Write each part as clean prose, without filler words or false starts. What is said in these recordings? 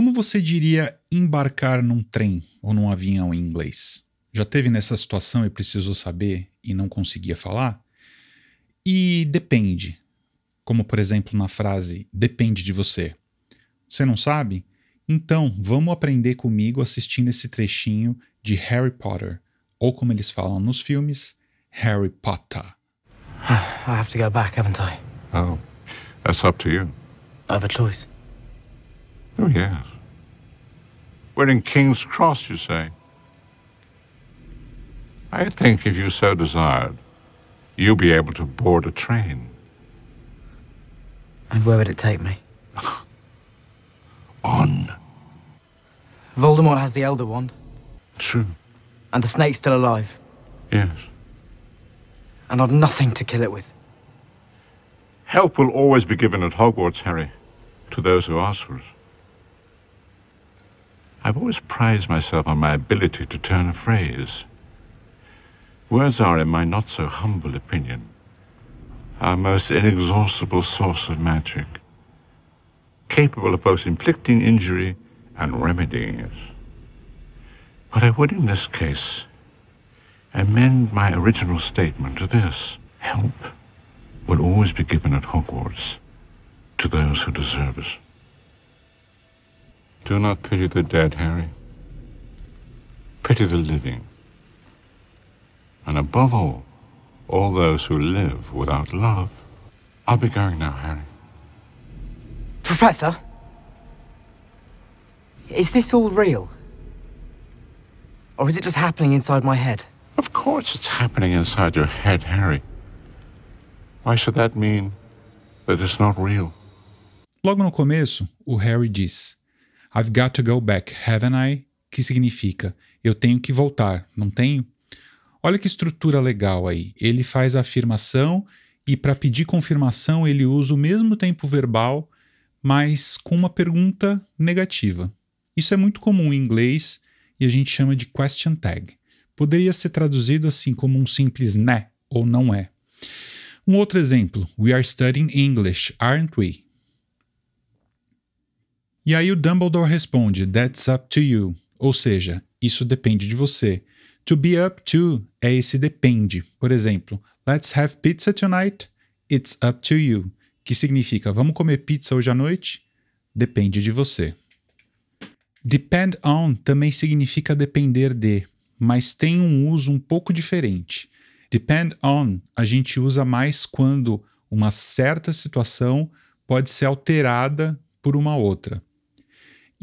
Como você diria embarcar num trem ou num avião em inglês? Já teve nessa situação e precisou saber e não conseguia falar? E depende, como por exemplo na frase depende de você. Você não sabe? Então vamos aprender comigo assistindo esse trechinho de Harry Potter, ou como eles falam nos filmes, Harry Potter. I have to go back, haven't I? Oh, that's up to you. I have a choice. Oh, yes. We're in King's Cross, you say? I think if you so desired, you'll be able to board a train. And where would it take me? On. Voldemort has the Elder Wand. True. And the snake's still alive. Yes. And I've nothing to kill it with. Help will always be given at Hogwarts, Harry, to those who ask for it. I've always prized myself on my ability to turn a phrase. Words are, in my not-so-humble opinion, our most inexhaustible source of magic, capable of both inflicting injury and remedying it. But I would, in this case, amend my original statement to this. Help will always be given at Hogwarts to those who deserve it. Do not pity the dead, Harry. Pity the living. And above all those who live without love. I'll be going now, Harry. Professor? Is this all real? Or is it just happening inside my head? Of course it's happening inside your head, Harry. Why should that mean that it's not real? Logo no começo, o Harry diz I've got to go back, haven't I? Que significa eu tenho que voltar, não tenho? Olha que estrutura legal aí. Ele faz a afirmação e para pedir confirmação ele usa o mesmo tempo verbal, mas com uma pergunta negativa. Isso é muito comum em inglês e a gente chama de question tag. Poderia ser traduzido assim como um simples né ou não é. Um outro exemplo, we are studying English, aren't we? E aí o Dumbledore responde, that's up to you, ou seja, isso depende de você. To be up to é esse depende. Por exemplo, let's have pizza tonight, it's up to you, que significa vamos comer pizza hoje à noite? Depende de você. Depend on também significa depender de, mas tem um uso um pouco diferente. Depend on a gente usa mais quando uma certa situação pode ser alterada por uma outra.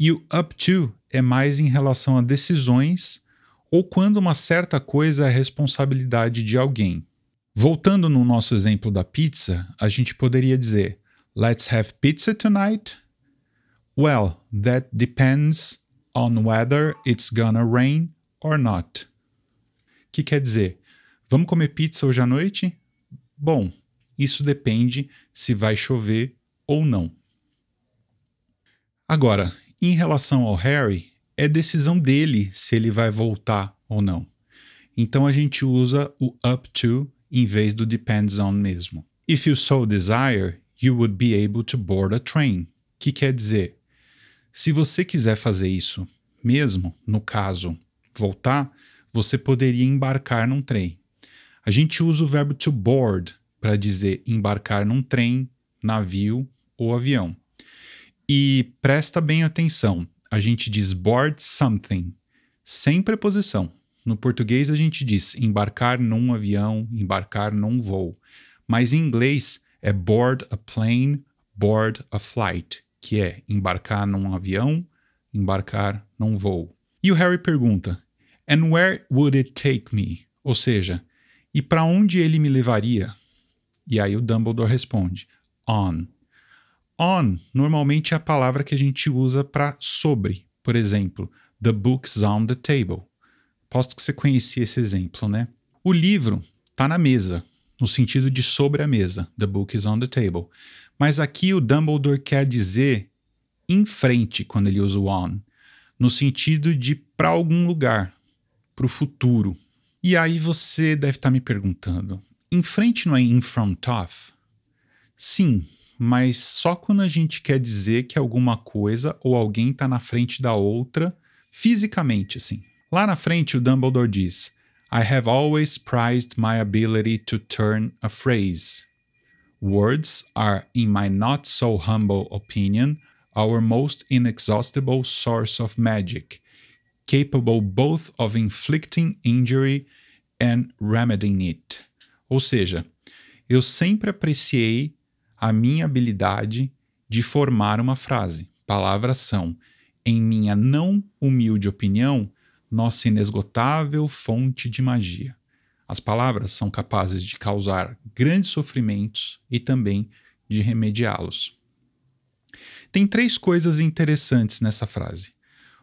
E o up to é mais em relação a decisões ou quando uma certa coisa é responsabilidade de alguém. Voltando no nosso exemplo da pizza, a gente poderia dizer let's have pizza tonight? Well, that depends on whether it's gonna rain or not. Que quer dizer, vamos comer pizza hoje à noite? Bom, isso depende se vai chover ou não. Agora, em relação ao Harry, é decisão dele se ele vai voltar ou não. Então a gente usa o up to em vez do depends on mesmo. If you so desire, you would be able to board a train. Que quer dizer, se você quiser fazer isso mesmo, no caso, voltar, você poderia embarcar num trem. A gente usa o verbo to board para dizer embarcar num trem, navio ou avião. E presta bem atenção, a gente diz board something, sem preposição. No português a gente diz embarcar num avião, embarcar num voo. Mas em inglês é board a plane, board a flight, que é embarcar num avião, embarcar num voo. E o Harry pergunta, and where would it take me? Ou seja, e para onde ele me levaria? E aí o Dumbledore responde, on. On, normalmente é a palavra que a gente usa para sobre. Por exemplo, the book's on the table. Aposto que você conhecia esse exemplo, né? O livro está na mesa, no sentido de sobre a mesa. The book is on the table. Mas aqui o Dumbledore quer dizer em frente, quando ele usa o on. No sentido de para algum lugar, para o futuro. E aí você deve estar me perguntando, em frente não é in front of? Sim, mas só quando a gente quer dizer que alguma coisa ou alguém está na frente da outra, fisicamente, assim. Lá na frente, o Dumbledore diz: I have always prized my ability to turn a phrase. Words are, in my not so humble opinion, our most inexhaustible source of magic, capable both of inflicting injury and remedying it. Ou seja, eu sempre apreciei a minha habilidade de formar uma frase. Palavras são, em minha não humilde opinião, nossa inesgotável fonte de magia. As palavras são capazes de causar grandes sofrimentos e também de remediá-los. Tem 3 coisas interessantes nessa frase.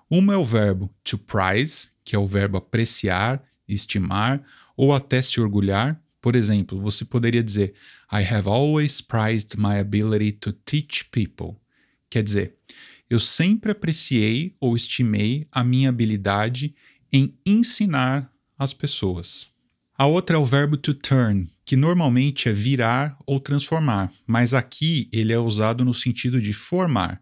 Uma é o verbo to prize, que é o verbo apreciar, estimar ou até se orgulhar. Por exemplo, você poderia dizer I have always prized my ability to teach people. Quer dizer, eu sempre apreciei ou estimei a minha habilidade em ensinar as pessoas. A outra é o verbo to turn, que normalmente é virar ou transformar, mas aqui ele é usado no sentido de formar.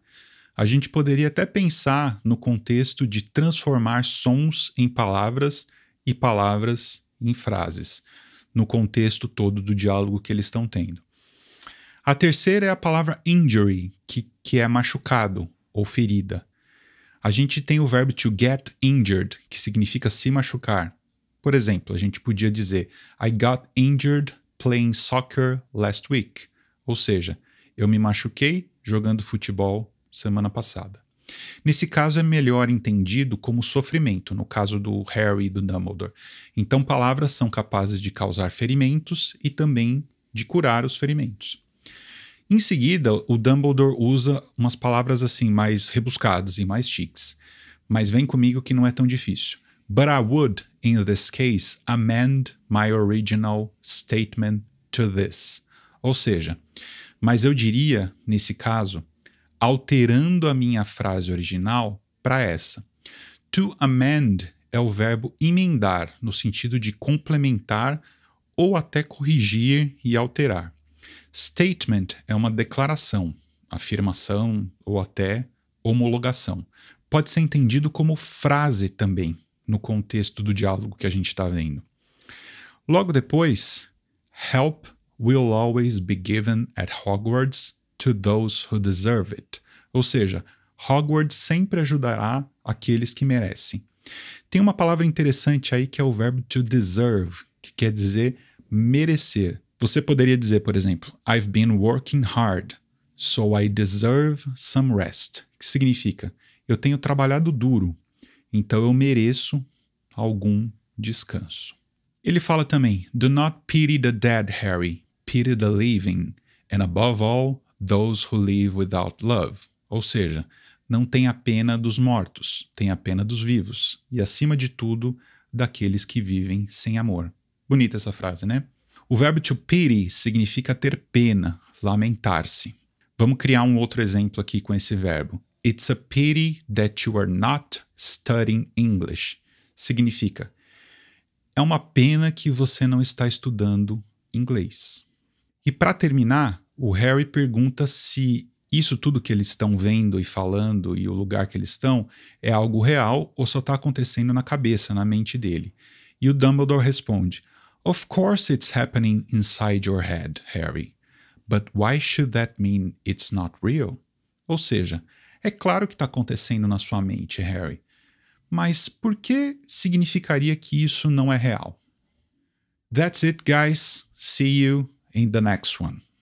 A gente poderia até pensar no contexto de transformar sons em palavras e palavras em frases, no contexto todo do diálogo que eles estão tendo. A terceira é a palavra injury, que é machucado ou ferida. A gente tem o verbo to get injured, que significa se machucar. Por exemplo, a gente podia dizer I got injured playing soccer last week. Ou seja, eu me machuquei jogando futebol semana passada. Nesse caso é melhor entendido como sofrimento, no caso do Harry e do Dumbledore. Então palavras são capazes de causar ferimentos e também de curar os ferimentos. Em seguida, o Dumbledore usa umas palavras assim mais rebuscadas e mais chiques. Mas vem comigo que não é tão difícil. But I would, in this case, amend my original statement to this. Ou seja, mas eu diria, nesse caso, alterando a minha frase original para essa. To amend é o verbo emendar, no sentido de complementar ou até corrigir e alterar. Statement é uma declaração, afirmação ou até homologação. Pode ser entendido como frase também, no contexto do diálogo que a gente está vendo. Logo depois, help will always be given at Hogwarts to those who deserve it. Ou seja, Hogwarts sempre ajudará aqueles que merecem. Tem uma palavra interessante aí que é o verbo to deserve, que quer dizer merecer. Você poderia dizer, por exemplo, I've been working hard, so I deserve some rest. Que significa, eu tenho trabalhado duro, então eu mereço algum descanso. Ele fala também, do not pity the dead, Harry, pity the living, and above all, those who live without love. Ou seja, não tenha pena dos mortos, tenha pena dos vivos, e acima de tudo, daqueles que vivem sem amor. Bonita essa frase, né? O verbo to pity significa ter pena, lamentar-se. Vamos criar um outro exemplo aqui com esse verbo. It's a pity that you are not studying English. Significa, é uma pena que você não está estudando inglês. E para terminar, o Harry pergunta se isso tudo que eles estão vendo e falando e o lugar que eles estão é algo real ou só está acontecendo na cabeça, na mente dele. E o Dumbledore responde, Of course it's happening inside your head, Harry. But why should that mean it's not real? Ou seja, é claro que está acontecendo na sua mente, Harry. Mas por que significaria que isso não é real? That's it, guys. See you in the next one.